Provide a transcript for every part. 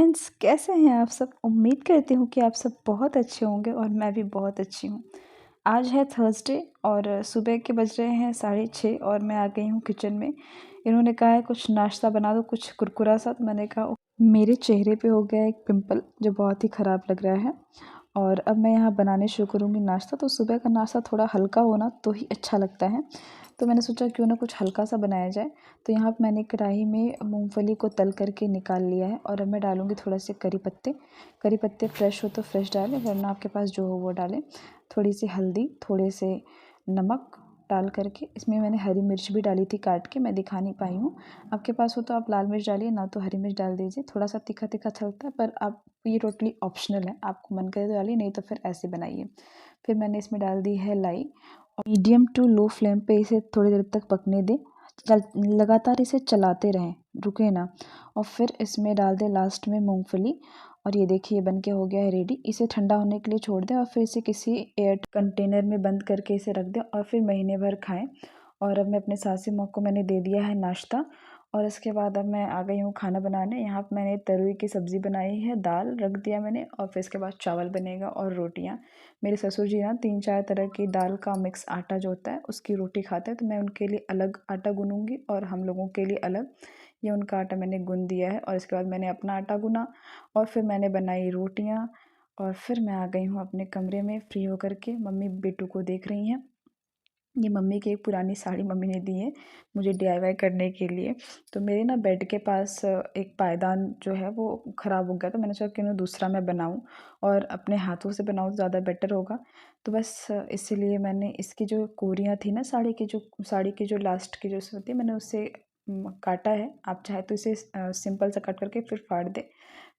Friends, कैसे हैं आप सब? उम्मीद करती हूँ कि आप सब बहुत अच्छे होंगे और मैं भी बहुत अच्छी हूँ। आज है थर्सडे और सुबह के बज रहे हैं 6:30 और मैं आ गई हूँ किचन में। इन्होंने कहा है कुछ नाश्ता बना दो, कुछ कुरकुरा सा। तो मैंने कहा मेरे चेहरे पे हो गया एक पिंपल जो बहुत ही ख़राब लग रहा है और अब मैं यहाँ बनाने शुरू करूँगी नाश्ता। तो सुबह का नाश्ता थोड़ा हल्का होना तो ही अच्छा लगता है। तो मैंने सोचा क्यों ना कुछ हल्का सा बनाया जाए। तो यहाँ पे मैंने कढ़ाई में मूंगफली को तल करके निकाल लिया है और अब मैं डालूँगी थोड़ा से करी पत्ते फ्रेश हो तो फ्रेश डालें, वरना आपके पास जो हो वो डालें। थोड़ी सी हल्दी, थोड़े से नमक डाल करके इसमें मैंने हरी मिर्च भी डाली थी काट के, मैं दिखा नहीं पाई हूँ। आपके पास हो तो आप लाल मिर्च डालिए, ना तो हरी मिर्च डाल दीजिए। थोड़ा सा तीखा तीखा चलता है पर आप ये टोटली ऑप्शनल है, आपको मन करे तो डालिए, नहीं तो फिर ऐसे बनाइए। फिर मैंने इसमें डाल दी है लाई और मीडियम टू लो फ्लेम पे इसे थोड़ी देर तक पकने दें। लगातार इसे चलाते रहें, रुके ना। और फिर इसमें डाल दें लास्ट में मूंगफली और ये देखिए बन के हो गया है रेडी। इसे ठंडा होने के लिए छोड़ दें और फिर इसे किसी एयर कंटेनर में बंद करके इसे रख दें और फिर महीने भर खाएं। और अब मैं अपने सासी माँ को मैंने दे दिया है नाश्ता और इसके बाद अब मैं आ गई हूँ खाना बनाने। यहाँ पर मैंने तरुई की सब्ज़ी बनाई है, दाल रख दिया मैंने और फिर इसके बाद चावल बनेगा और रोटियाँ। मेरे ससुर जी ना 3-4 तरह की दाल का मिक्स आटा जो होता है उसकी रोटी खाते हैं, तो मैं उनके लिए अलग आटा गूँनूँगी और हम लोगों के लिए अलग। ये उनका आटा मैंने गूँन दिया है और इसके बाद मैंने अपना आटा गूँना और फिर मैंने बनाई रोटियाँ और फिर मैं आ गई हूँ अपने कमरे में फ्री होकर के। मम्मी बेटू को देख रही हैं। ये मम्मी की एक पुरानी साड़ी मम्मी ने दी है मुझे डीआईवाई करने के लिए। तो मेरे ना बेड के पास एक पायदान जो है वो ख़राब हो गया, तो मैंने सोचा क्यों ना दूसरा मैं बनाऊं और अपने हाथों से बनाऊं तो ज़्यादा बेटर होगा। तो बस इसीलिए मैंने इसकी जो कोरियाँ थी ना साड़ी की जो लास्ट की जो होती है, मैंने उससे काटा है। आप चाहे तो इसे सिंपल सा कट करके फिर फाड़ दे,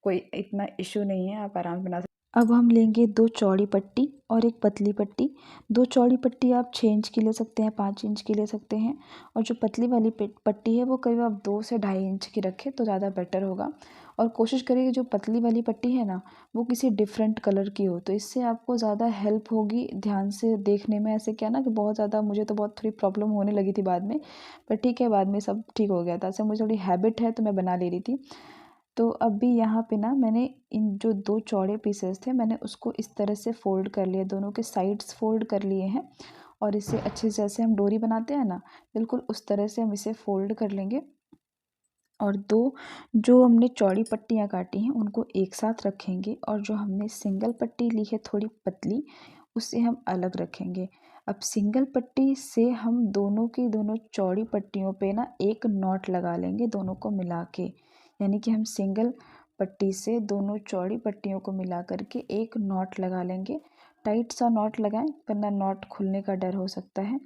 कोई इतना इशू नहीं है, आप आराम से बना सकते। अब हम लेंगे 2 चौड़ी पट्टी और एक पतली पट्टी। 2 चौड़ी पट्टी आप 6 इंच की ले सकते हैं, 5 इंच की ले सकते हैं और जो पतली वाली पट्टी है वो करीब आप 2 से 2.5 इंच की रखें तो ज़्यादा बेटर होगा। और कोशिश करिए कि जो पतली वाली पट्टी है ना वो किसी डिफरेंट कलर की हो, तो इससे आपको ज़्यादा हेल्प होगी ध्यान से देखने में। ऐसे क्या ना कि बहुत ज़्यादा मुझे तो बहुत थोड़ी प्रॉब्लम होने लगी थी बाद में, पर ठीक है बाद में सब ठीक हो गया था। ऐसे मुझे थोड़ी हैबिट है तो मैं बना ले रही थी। तो अब भी यहाँ पे ना मैंने इन जो 2 चौड़े पीसेस थे मैंने उसको इस तरह से फ़ोल्ड कर लिए, दोनों के साइड्स फ़ोल्ड कर लिए हैं और इसे अच्छे से जैसे हम डोरी बनाते हैं ना, बिल्कुल उस तरह से हम इसे फ़ोल्ड कर लेंगे। और 2 जो हमने चौड़ी पट्टियाँ काटी हैं उनको एक साथ रखेंगे और जो हमने सिंगल पट्टी ली है थोड़ी पतली, उसे हम अलग रखेंगे। अब सिंगल पट्टी से हम दोनों की दोनों चौड़ी पट्टियों पे ना एक नॉट लगा लेंगे दोनों को मिला के। यानी कि हम सिंगल पट्टी से दोनों चौड़ी पट्टियों को मिला करके एक नॉट लगा लेंगे। टाइट सा नॉट लगाएं, वरना नॉट खुलने का डर हो सकता है।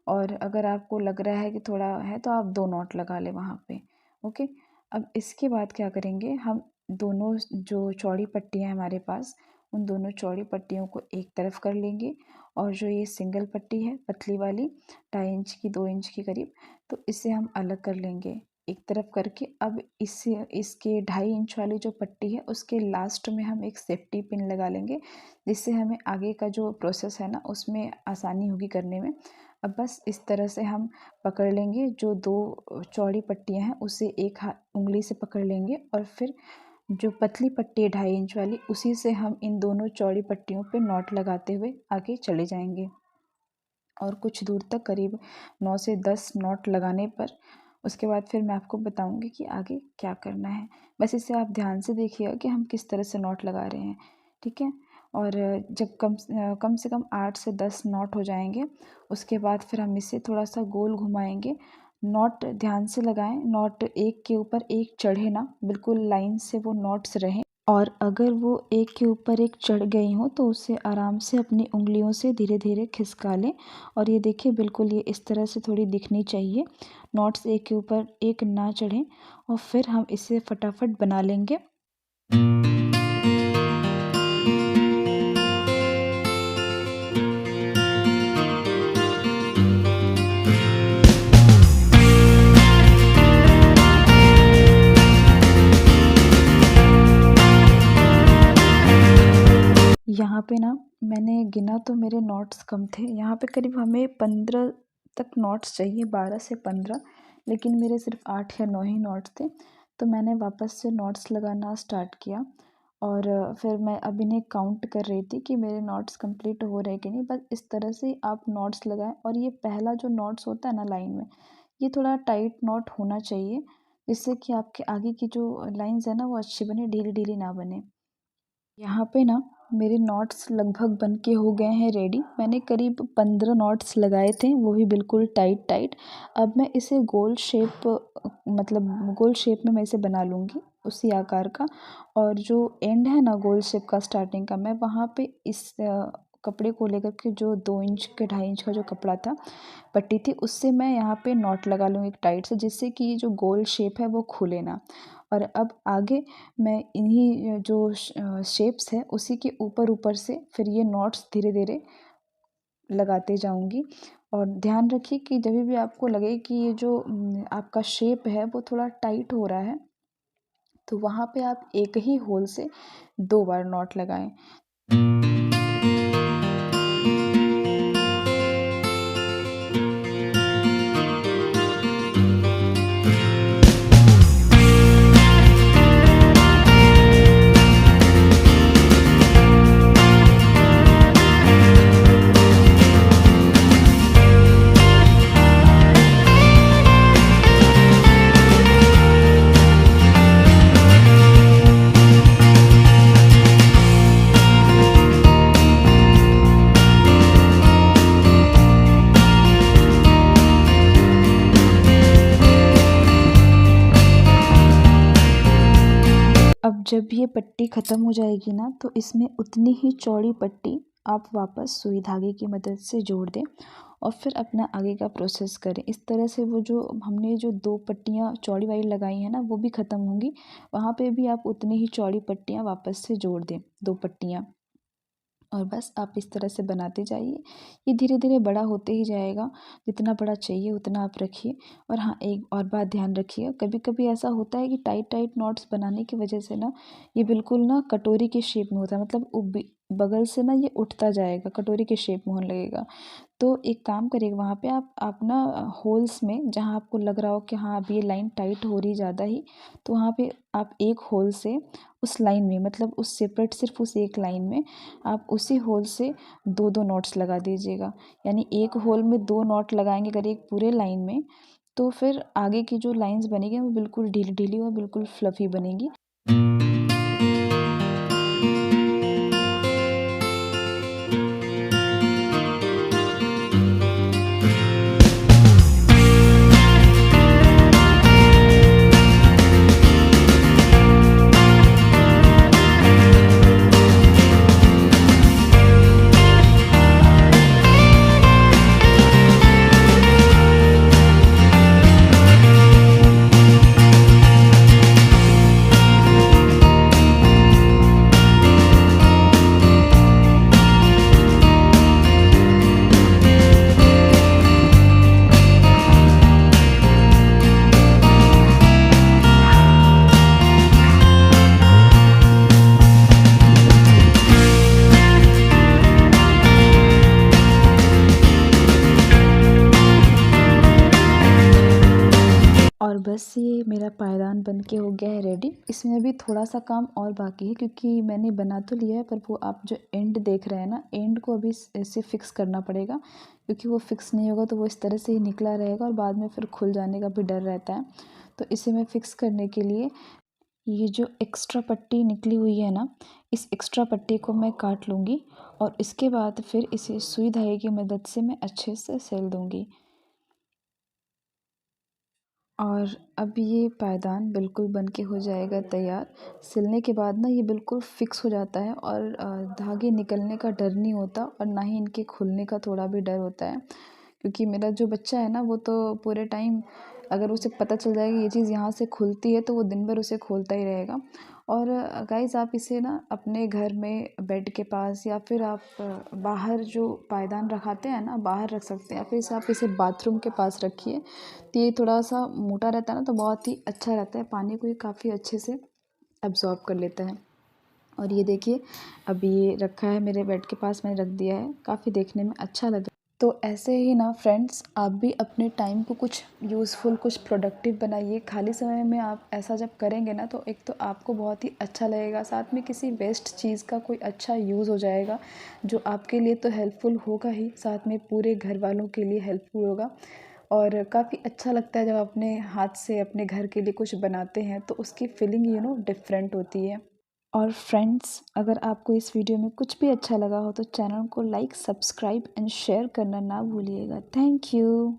और अगर आपको लग रहा है कि थोड़ा है तो आप 2 नॉट लगा लें वहाँ पे। ओके। अब इसके बाद क्या करेंगे, हम दोनों जो चौड़ी पट्टियाँ हैं हमारे पास, उन दोनों चौड़ी पट्टियों को एक तरफ कर लेंगे और जो ये सिंगल पट्टी है पतली वाली 2.5 इंच की 2 इंच के करीब, तो इसे हम अलग कर लेंगे एक तरफ करके। अब इससे इसके 2.5 इंच वाली जो पट्टी है उसके लास्ट में हम एक सेफ्टी पिन लगा लेंगे, जिससे हमें आगे का जो प्रोसेस है ना उसमें आसानी होगी करने में। अब बस इस तरह से हम पकड़ लेंगे, जो 2 चौड़ी पट्टियाँ हैं उसे एक उंगली से पकड़ लेंगे और फिर जो पतली पट्टी है 2.5 इंच वाली उसी से हम इन दोनों चौड़ी पट्टियों पे नॉट लगाते हुए आगे चले जाएंगे। और कुछ दूर तक करीब 9 से 10 नॉट लगाने पर उसके बाद फिर मैं आपको बताऊंगी कि आगे क्या करना है। बस इसे आप ध्यान से देखिएगा कि हम किस तरह से नॉट लगा रहे हैं, ठीक है। और जब कम से कम 8 से 10 नॉट हो जाएंगे उसके बाद फिर हम इसे थोड़ा सा गोल घुमाएंगे। नॉट ध्यान से लगाएं, नॉट एक के ऊपर एक चढ़े ना, बिल्कुल लाइन से वो नॉट्स रहें। और अगर वो एक के ऊपर एक चढ़ गई हो तो उसे आराम से अपनी उंगलियों से धीरे धीरे खिसका लें। और ये देखिए बिल्कुल ये इस तरह से थोड़ी दिखनी चाहिए, नॉट्स एक के ऊपर एक ना चढ़ें। और फिर हम इसे फटाफट बना लेंगे। यहाँ पे ना मैंने गिना तो मेरे नोट्स कम थे, यहाँ पे करीब हमें 15 तक नोट्स चाहिए, 12 से 15, लेकिन मेरे सिर्फ 8 या 9 ही नोट्स थे। तो मैंने वापस से नॉट्स लगाना स्टार्ट किया और फिर मैं अब इन्हें काउंट कर रही थी कि मेरे नॉट्स कंप्लीट हो रहे कि नहीं। बस इस तरह से आप नॉट्स लगाएं। और ये पहला जो नॉट्स होता है ना लाइन में, ये थोड़ा टाइट नॉट होना चाहिए, जिससे कि आपके आगे की जो लाइंस है ना वो अच्छी बने, ढीली ढीली ना बने। यहाँ पे ना मेरे नॉट्स लगभग बन के हो गए हैं रेडी। मैंने करीब 15 नॉट्स लगाए थे, वो भी बिल्कुल टाइट टाइट। अब मैं इसे गोल शेप, मतलब गोल शेप में मैं इसे बना लूँगी उसी आकार का। और जो एंड है ना गोल शेप का स्टार्टिंग का, मैं वहाँ पे इस कपड़े को लेकर के जो 2 इंच के 2.5 इंच का जो कपड़ा था, पट्टी थी, उससे मैं यहाँ पे नॉट लगा लूँगी एक टाइट से, जिससे कि ये जो गोल शेप है वो खुले ना। और अब आगे मैं इन्हीं जो शेप्स है उसी के ऊपर ऊपर से फिर ये नॉट्स धीरे धीरे लगाते जाऊंगी। और ध्यान रखिए कि जब भी आपको लगे कि ये जो आपका शेप है वो थोड़ा टाइट हो रहा है, तो वहाँ पे आप एक ही होल से 2 बार नॉट लगाएं। अब जब ये पट्टी ख़त्म हो जाएगी ना, तो इसमें उतनी ही चौड़ी पट्टी आप वापस सुई धागे की मदद से जोड़ दें और फिर अपना आगे का प्रोसेस करें। इस तरह से वो जो हमने जो 2 पट्टियाँ चौड़ी वाली लगाई हैं ना, वो भी ख़त्म होंगी। वहाँ पे भी आप उतनी ही चौड़ी पट्टियाँ वापस से जोड़ दें, 2 पट्टियाँ। और बस आप इस तरह से बनाते जाइए। ये धीरे धीरे बड़ा होते ही जाएगा, जितना बड़ा चाहिए उतना आप रखिए। और हाँ, एक और बात ध्यान रखिए, कभी कभी ऐसा होता है कि टाइट टाइट नॉट्स बनाने की वजह से ना ये बिल्कुल ना कटोरी के शेप में होता है, मतलब बगल से ना ये उठता जाएगा, कटोरी के शेप में होने लगेगा। तो एक काम करिएगा, वहाँ पे आप ना होल्स में जहाँ आपको लग रहा हो कि हाँ अब ये लाइन टाइट हो रही ज़्यादा ही, तो वहाँ पे आप एक होल से उस लाइन में, मतलब उस सेपरेट सिर्फ उस एक लाइन में आप उसी होल से 2 नॉट्स लगा दीजिएगा। यानी एक होल में 2 नॉट लगाएंगे अगर एक पूरे लाइन में, तो फिर आगे की जो लाइंस बनेगी वो बिल्कुल ढीली ढीली और बिल्कुल फ्लफ़ी बनेगी। और बस ये मेरा पायदान बन के हो गया है रेडी। इसमें अभी थोड़ा सा काम और बाकी है, क्योंकि मैंने बना तो लिया है, पर वो आप जो एंड देख रहे हैं ना, एंड को अभी ऐसे फिक्स करना पड़ेगा, क्योंकि वो फिक्स नहीं होगा तो वो इस तरह से ही निकला रहेगा और बाद में फिर खुल जाने का भी डर रहता है। तो इसे मैं फिक्स करने के लिए ये जो एक्स्ट्रा पट्टी निकली हुई है ना, इस एक्स्ट्रा पट्टी को मैं काट लूँगी और इसके बाद फिर इसे सुई धागे की मदद से मैं अच्छे से सिल दूँगी। और अब ये पायदान बिल्कुल बन के हो जाएगा तैयार। सिलने के बाद ना ये बिल्कुल फ़िक्स हो जाता है और धागे निकलने का डर नहीं होता और ना ही इनके खुलने का थोड़ा भी डर होता है। क्योंकि मेरा जो बच्चा है ना, वो तो पूरे टाइम, अगर उसे पता चल जाएगा ये चीज़ यहाँ से खुलती है, तो वो दिन भर उसे खोलता ही रहेगा। और गाइज़, आप इसे ना अपने घर में बेड के पास या फिर आप बाहर जो पायदान रखाते हैं ना, बाहर रख सकते हैं, या फिर आप इसे बाथरूम के पास रखिए। तो ये थोड़ा सा मोटा रहता है ना, तो बहुत ही अच्छा रहता है, पानी को ये काफ़ी अच्छे से एब्ज़ॉर्ब कर लेता है। और ये देखिए, अभी ये रखा है मेरे बेड के पास, मैंने रख दिया है, काफ़ी देखने में अच्छा लग तो ऐसे ही ना फ्रेंड्स, आप भी अपने टाइम को कुछ यूज़फुल, कुछ प्रोडक्टिव बनाइए। खाली समय में आप ऐसा जब करेंगे ना, तो एक तो आपको बहुत ही अच्छा लगेगा, साथ में किसी वेस्ट चीज़ का कोई अच्छा यूज़ हो जाएगा, जो आपके लिए तो हेल्पफुल होगा ही, साथ में पूरे घर वालों के लिए हेल्पफुल होगा। और काफ़ी अच्छा लगता है जब अपने हाथ से अपने घर के लिए कुछ बनाते हैं, तो उसकी फीलिंग डिफरेंट होती है। और फ्रेंड्स, अगर आपको इस वीडियो में कुछ भी अच्छा लगा हो तो चैनल को लाइक, सब्सक्राइब एंड शेयर करना ना भूलिएगा। Thank you.